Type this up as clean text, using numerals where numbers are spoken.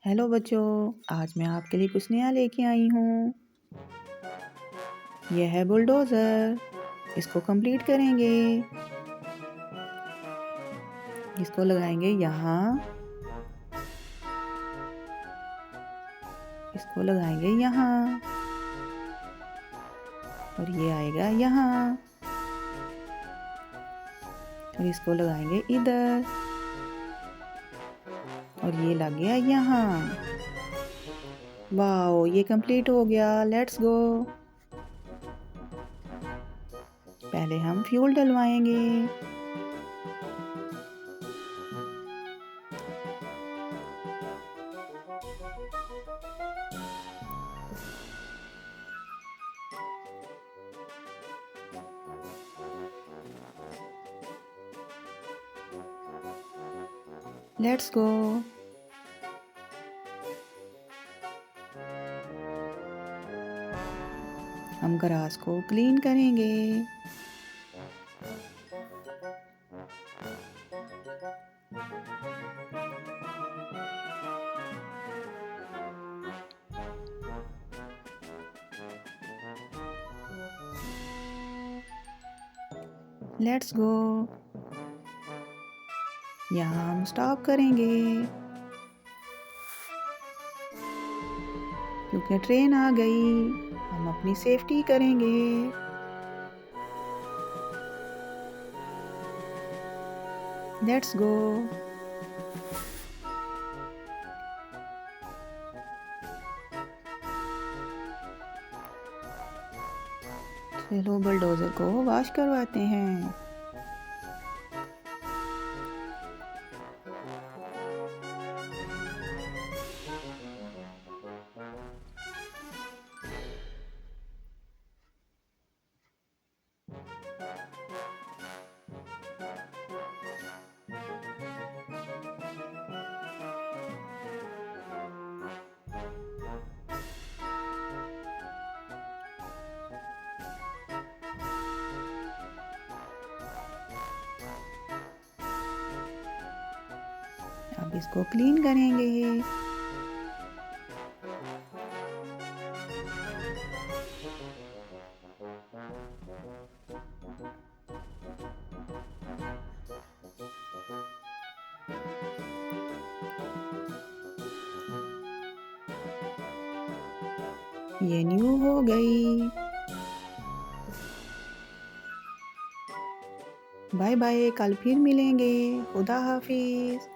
Hello बच्चों, आज मैं आपके लिए कुछ नया लेके आई हूँ। यह है बुलडोज़र। इसको कंप्लीट करेंगे। इसको लगाएंगे यहाँ, इसको लगाएंगे यहाँ और ये आएगा यहाँ और इसको लगाएंगे इधर और ये लग गया यहाँ। वाओ, ये कंप्लीट हो गया। Let's go. पहले हम फ्यूल डलवाएंगे। Let's go. हम ग्रास को क्लीन करेंगे। Let's go. यहाँ हम स्टॉप करेंगे क्योंकि ट्रेन आ गई। हम अपनी सेफ्टी करेंगे। Let's go. चलो बुलडोज़र को वॉश करवाते हैं। अब इसको क्लीन करेंगे। ये न्यू हो गई। बाय बाय, कल फिर मिलेंगे। खुदा हाफिज।